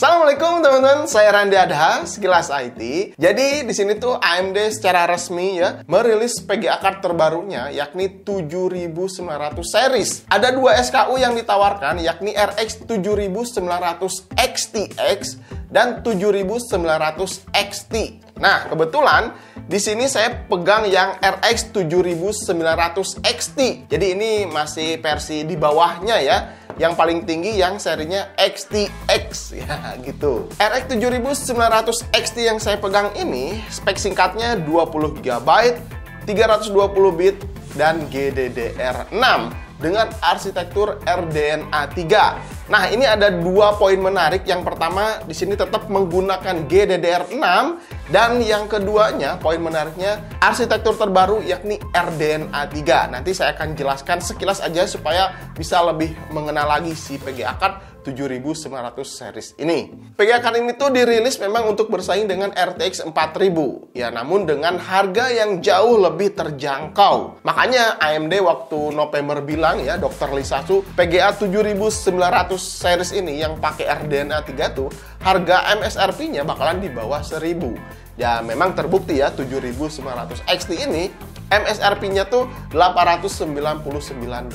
Assalamualaikum teman-teman, saya Randi Adha, Sekilas IT. Jadi di sini tuh AMD secara resmi ya merilis PGA card terbarunya, yakni 7900 series. Ada dua SKU yang ditawarkan, yakni RX 7900 XTX dan 7900 XT. Nah, kebetulan di sini saya pegang yang RX 7900 XT. Jadi ini masih versi di bawahnya ya. Yang paling tinggi yang serinya XTX ya gitu. RX 7900 XT yang saya pegang ini spek singkatnya 20 GB, 320 bit dan GDDR6 dengan arsitektur RDNA 3. Nah, ini ada dua poin menarik. Yang pertama, di sini tetap menggunakan GDDR6 dan yang keduanya, poin menariknya arsitektur terbaru yakni RDNA 3. Nanti saya akan jelaskan sekilas aja supaya bisa lebih mengenal lagi si PGA card 7900 series ini. PGA card ini tuh dirilis memang untuk bersaing dengan RTX 4000 ya, namun dengan harga yang jauh lebih terjangkau. Makanya AMD waktu November bilang ya, Dr. Lisasu, PGA 7900 series ini yang pakai RDNA 3 tuh harga MSRP-nya bakalan di bawah 1000. Ya memang terbukti ya, 7900 XT ini MSRP-nya tuh $899.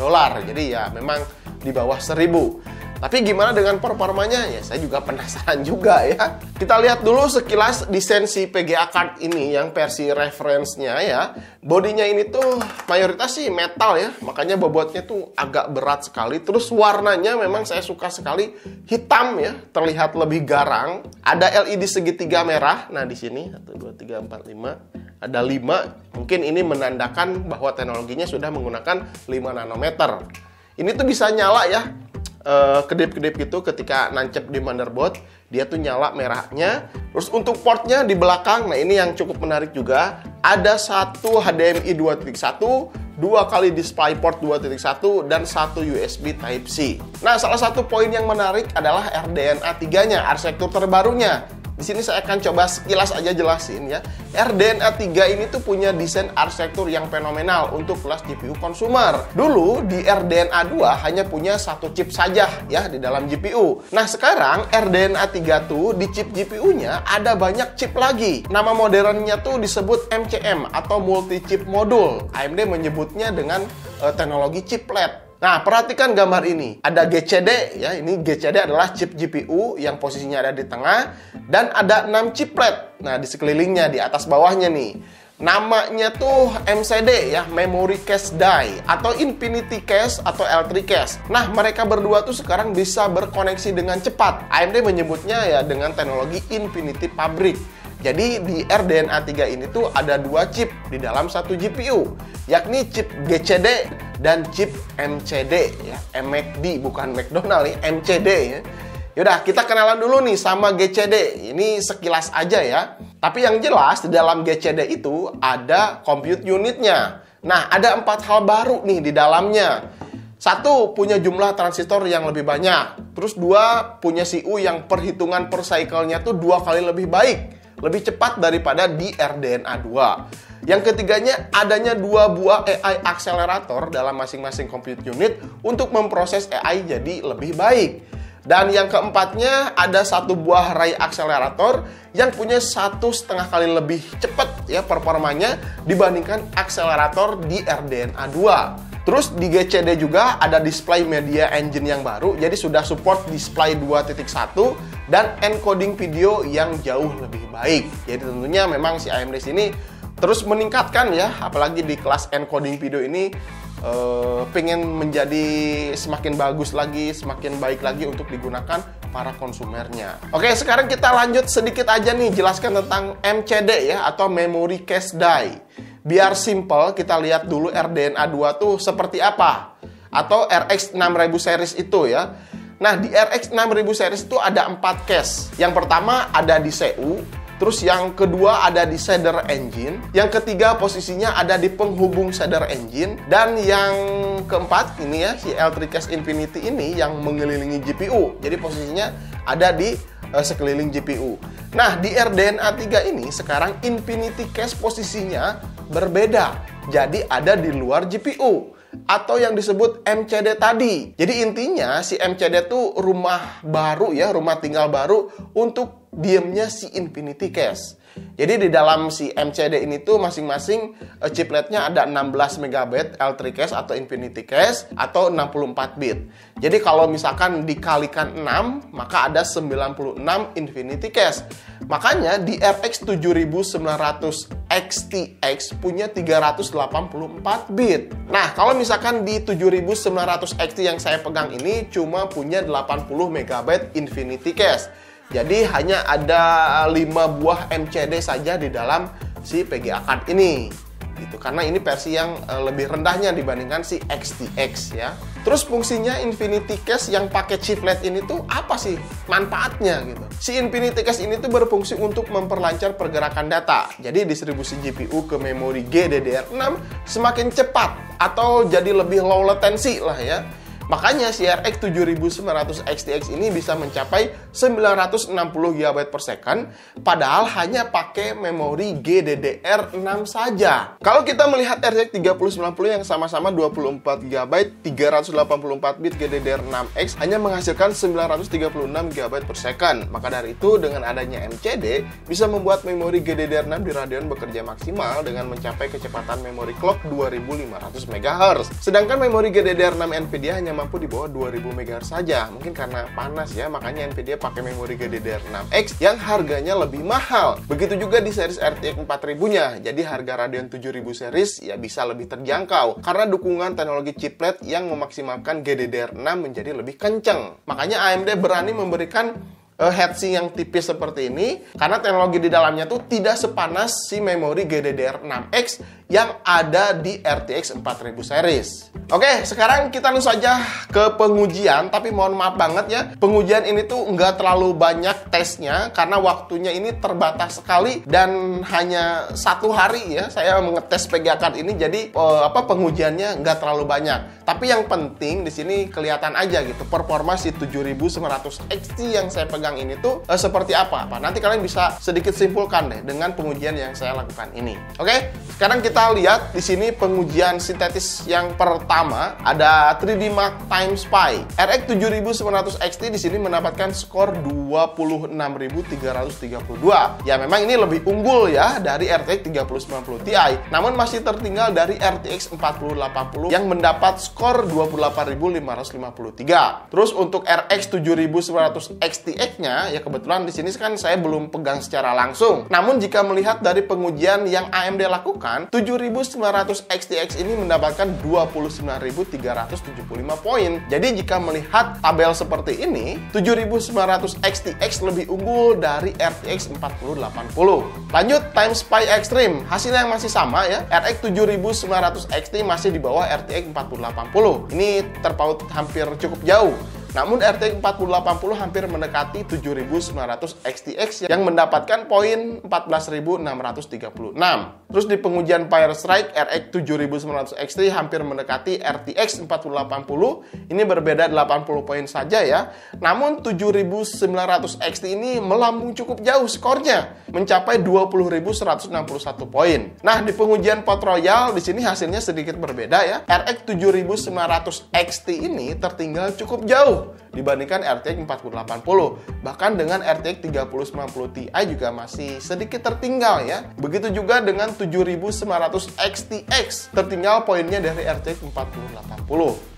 Jadi ya memang di bawah 1000. Tapi gimana dengan performanya? Ya saya juga penasaran juga ya. Kita lihat dulu sekilas desain si PGA card ini yang versi reference-nya ya. Bodinya ini tuh mayoritas sih metal ya, makanya bobotnya tuh agak berat sekali. Terus warnanya memang saya suka sekali, hitam ya, terlihat lebih garang. Ada LED segitiga merah. Nah di sini 1 2 3 4 5 ada 5. Mungkin ini menandakan bahwa teknologinya sudah menggunakan 5 nanometer. Ini tuh bisa nyala ya. Kedip-kedip gitu ketika nancep di motherboard, dia tuh nyala merahnya. Terus untuk portnya di belakang, nah ini yang cukup menarik juga, ada satu HDMI 2.1, dua kali DisplayPort 2.1 dan satu USB Type-C. Nah, salah satu poin yang menarik adalah RDNA 3-nya, arsitektur terbarunya. Di sini saya akan coba sekilas aja jelasin ya. RDNA 3 ini tuh punya desain arsitektur yang fenomenal untuk kelas GPU konsumer. Dulu di RDNA 2 hanya punya satu chip saja ya di dalam GPU. Nah sekarang RDNA 3 tuh di chip GPU-nya ada banyak chip lagi. Nama modernnya tuh disebut MCM atau multi chip module. AMD menyebutnya dengan teknologi chiplet. Nah, perhatikan gambar ini. Ada GCD ya, ini GCD adalah chip GPU yang posisinya ada di tengah dan ada 6 chiplet. Nah, di sekelilingnya, di atas bawahnya nih. Namanya tuh MCD ya, Memory Cache Die atau Infinity Cache atau L3 Cache. Nah, mereka berdua tuh sekarang bisa berkoneksi dengan cepat. AMD menyebutnya ya dengan teknologi Infinity Fabric. Jadi di RDNA 3 ini tuh ada dua chip di dalam satu GPU, yakni chip GCD dan chip MCD ya, McD bukan McDonald ya, MCD ya. Yaudah, kita kenalan dulu nih sama GCD. Ini sekilas aja ya. Tapi yang jelas di dalam GCD itu ada compute unitnya. Nah, ada 4 hal baru nih di dalamnya. 1, punya jumlah transistor yang lebih banyak. Terus 2, punya CPU yang perhitungan per cycle-nya tuh 2 kali lebih baik. Lebih cepat daripada di RDNA 2. Yang ketiganya, adanya 2 buah AI accelerator dalam masing-masing compute unit untuk memproses AI jadi lebih baik. Dan yang keempatnya, ada 1 buah Ray accelerator yang punya 1,5 kali lebih cepat ya performanya dibandingkan akselerator di RDNA 2. Terus di GCD juga ada display media engine yang baru, jadi sudah support display 2.1 dan encoding video yang jauh lebih baik. Jadi tentunya memang si AMD sini terus meningkatkan ya, apalagi di kelas encoding video ini pengen menjadi semakin bagus lagi, semakin baik lagi untuk digunakan para konsumernya. Oke, sekarang kita lanjut sedikit aja nih jelaskan tentang MCD ya atau Memory Cache Die. Biar simple, kita lihat dulu RDNA 2 tuh seperti apa. Atau RX 6000 series itu ya. Nah, di RX 6000 series itu ada 4 cache. Yang pertama ada di CPU. Terus yang kedua ada di shader engine. Yang ketiga posisinya ada di penghubung shader engine. Dan yang keempat ini ya, si L3 Cache Infinity ini yang mengelilingi GPU. Jadi posisinya ada di sekeliling GPU. Nah, di RDNA 3 ini sekarang Infinity Cache posisinya berbeda. Jadi ada di luar GPU. atau yang disebut MCD tadi. Jadi intinya si MCD itu rumah baru ya, rumah tinggal baru untuk diemnya si Infinity Cache. Jadi di dalam si MCD ini tuh masing-masing chipletnya ada 16 MB L3 cache atau Infinity Cache atau 64 bit. Jadi kalau misalkan dikalikan 6, maka ada 96 Infinity Cache. Makanya di RX 7900 XTX punya 384 bit. Nah, kalau misalkan di 7900 XT yang saya pegang ini cuma punya 80 MB Infinity Cache. Jadi hanya ada 5 buah MCD saja di dalam si PGA card ini gitu. Karena ini versi yang lebih rendahnya dibandingkan si XTX ya. Terus fungsinya Infinity Cache yang pakai chiplet ini tuh apa sih manfaatnya gitu? Si Infinity Cache ini tuh berfungsi untuk memperlancar pergerakan data. Jadi distribusi GPU ke memori GDDR6 semakin cepat atau jadi lebih low latency lah ya. Makanya si RX 7900 XTX ini bisa mencapai 960 GB per second, padahal hanya pakai memori GDDR6 saja. Kalau kita melihat RX 3090 yang sama-sama 24 GB, 384 bit GDDR6X hanya menghasilkan 936 GB per second. Maka dari itu dengan adanya MCD bisa membuat memori GDDR6 di Radeon bekerja maksimal dengan mencapai kecepatan memori clock 2500 MHz. Sedangkan memori GDDR6 Nvidia hanya mampu di bawah 2000 MHz saja. Mungkin karena panas ya, makanya Nvidia pakai memori GDDR6X yang harganya lebih mahal. Begitu juga di series RTX 4000-nya. Jadi harga Radeon 7000 series ya bisa lebih terjangkau karena dukungan teknologi chiplet yang memaksimalkan GDDR6 menjadi lebih kencang. Makanya AMD berani memberikan heatsink yang tipis seperti ini karena teknologi di dalamnya tuh tidak sepanas si memori GDDR6X yang ada di RTX 4000 series. Oke, sekarang kita langsung saja ke pengujian, tapi mohon maaf banget ya, pengujian ini tuh nggak terlalu banyak tesnya karena waktunya ini terbatas sekali dan hanya 1 hari ya saya mengetes PGA card ini, jadi pengujiannya nggak terlalu banyak. Tapi yang penting di sini kelihatan aja gitu performa si 7900 XT yang saya pegang ini tuh seperti apa. Nanti kalian bisa sedikit simpulkan deh dengan pengujian yang saya lakukan ini. Oke, sekarang kita lihat di sini pengujian sintetis yang pertama ada 3D Mark Time Spy. RX 7900 XT di sini mendapatkan skor 26.332. Ya memang ini lebih unggul ya dari RTX 3090 Ti, namun masih tertinggal dari RTX 4080 yang mendapat skor 28.553. Terus untuk RX 7900 XTX-nya ya kebetulan di sini kan saya belum pegang secara langsung. Namun jika melihat dari pengujian yang AMD lakukan, 7900 XTX ini mendapatkan 29.375 poin. Jadi jika melihat tabel seperti ini, 7900 XTX lebih unggul dari RTX 4080. Lanjut Time Spy Extreme, hasilnya yang masih sama ya. RX 7900 XT masih di bawah RTX 4080. Ini terpaut hampir cukup jauh. Namun RTX 4080 hampir mendekati 7900 XTX yang mendapatkan poin 14.636. Terus di pengujian Fire Strike RX 7900 XT hampir mendekati RTX 4080. Ini berbeda 80 poin saja ya. Namun 7900 XT ini melambung cukup jauh skornya, mencapai 20.161 poin. Nah, di pengujian Pot Royal di sini hasilnya sedikit berbeda ya. RX 7900 XT ini tertinggal cukup jauh dibandingkan RTX 4080. Bahkan dengan RTX 3090 Ti juga masih sedikit tertinggal ya. Begitu juga dengan 7900 XTX, tertinggal poinnya dari RTX 4080.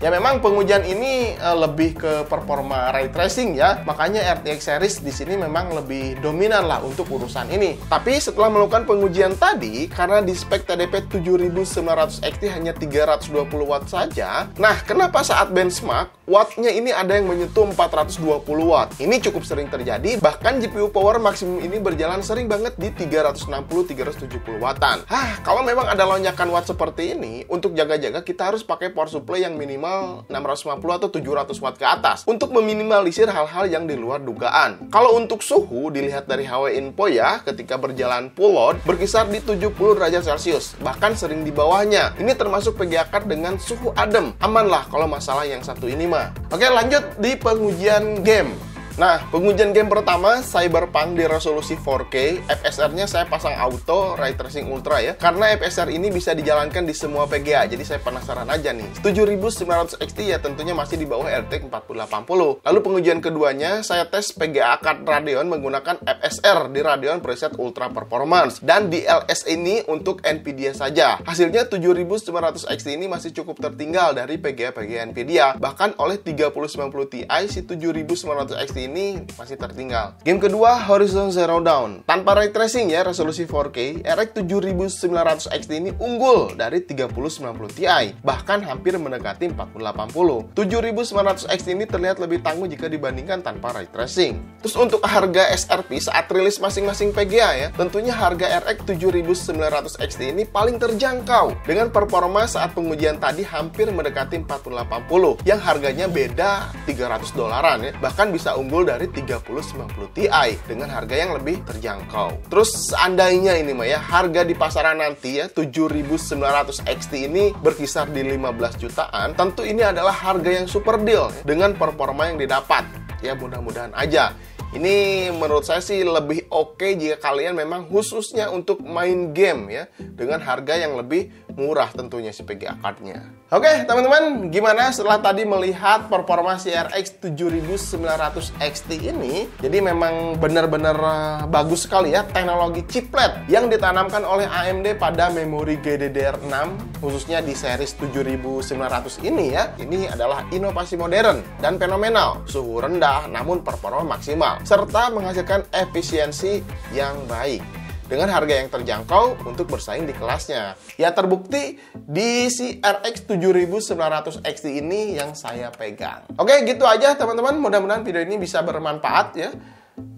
Ya memang pengujian ini lebih ke performa ray tracing ya. Makanya RTX series di sini memang lebih dominan lah untuk urusan ini. Tapi setelah melakukan pengujian tadi, karena di spek TDP 7900 XT hanya 320 watt saja. Nah, kenapa saat benchmark wattnya ini ada yang menyentuh 420 watt. Ini cukup sering terjadi, bahkan GPU power maksimum ini berjalan sering banget di 360-370 wattan. Kalau memang ada lonjakan watt seperti ini, untuk jaga-jaga kita harus pakai power supply yang minimal 650 atau 700 watt ke atas untuk meminimalisir hal-hal yang di luar dugaan. Kalau untuk suhu, dilihat dari HW Info ya, ketika berjalan full load berkisar di 70 derajat Celcius, bahkan sering di bawahnya. Ini termasuk PGA card dengan suhu adem. Aman lah kalau masalah yang satu ini mah. Oke, lanjut di pengujian game. Nah, pengujian game pertama Cyberpunk di resolusi 4K, FSR-nya saya pasang auto, Ray Tracing Ultra ya. Karena FSR ini bisa dijalankan di semua PGA, jadi saya penasaran aja nih. 7900 XT ya tentunya masih di bawah RTX 4080. Lalu pengujian keduanya, saya tes PGA card Radeon menggunakan FSR di Radeon Preset Ultra Performance. Dan di LS ini untuk Nvidia saja. Hasilnya 7900 XT ini masih cukup tertinggal dari PGA-PGA Nvidia. Bahkan oleh 3090 Ti, si 7900 XT ini masih tertinggal. Game kedua Horizon Zero Dawn. Tanpa ray tracing ya, resolusi 4K, RX 7900 XT ini unggul dari 3090 Ti, bahkan hampir mendekati 4080. 7900 XT ini terlihat lebih tangguh jika dibandingkan tanpa ray tracing. Terus untuk harga SRP saat rilis masing-masing PGA ya, tentunya harga RX 7900 XT ini paling terjangkau dengan performa saat pengujian tadi hampir mendekati 4080 yang harganya beda $300 ya, bahkan bisa unggul dari 3090 Ti dengan harga yang lebih terjangkau. Terus seandainya ini mah ya, harga di pasaran nanti ya 7900 XT ini berkisar di 15 jutaan, tentu ini adalah harga yang super deal ya, dengan performa yang didapat. Ya mudah-mudahan aja. Ini menurut saya sih lebih oke jika kalian memang khususnya untuk main game ya, dengan harga yang lebih murah tentunya si PGA card-nya. Oke teman-teman, gimana setelah tadi melihat performa si RX 7900 XT ini? Jadi memang benar-benar bagus sekali ya teknologi chiplet yang ditanamkan oleh AMD pada memori GDDR6 khususnya di series 7900 ini ya. Ini adalah inovasi modern dan fenomenal, suhu rendah namun performa maksimal, serta menghasilkan efisiensi yang baik dengan harga yang terjangkau untuk bersaing di kelasnya. Ya terbukti di si RX 7900 XT ini yang saya pegang. Oke, gitu aja teman-teman. Mudah-mudahan video ini bisa bermanfaat ya.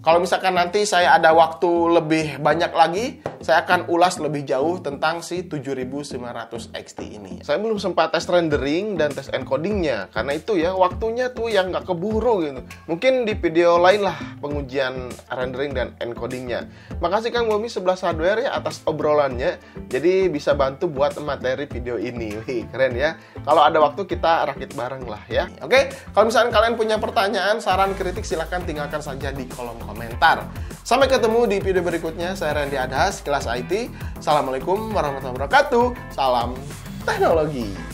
Kalau misalkan nanti saya ada waktu lebih banyak lagi, saya akan ulas lebih jauh tentang si 7900 XT ini. Saya belum sempat tes rendering dan tes encodingnya, karena itu ya waktunya tuh yang nggak keburu gitu. Mungkin di video lain lah pengujian rendering dan encodingnya. Makasih Kang Bomi 11 Hardware ya atas obrolannya. Jadi bisa bantu buat materi video ini. Wih, keren ya. Kalau ada waktu kita rakit bareng lah ya. Oke, kalau misalkan kalian punya pertanyaan, saran, kritik, silahkan tinggalkan saja di kolom komentar. Sampai ketemu di video berikutnya. Saya Randy Adhas, Kelas IT. Assalamualaikum warahmatullahi wabarakatuh. Salam teknologi.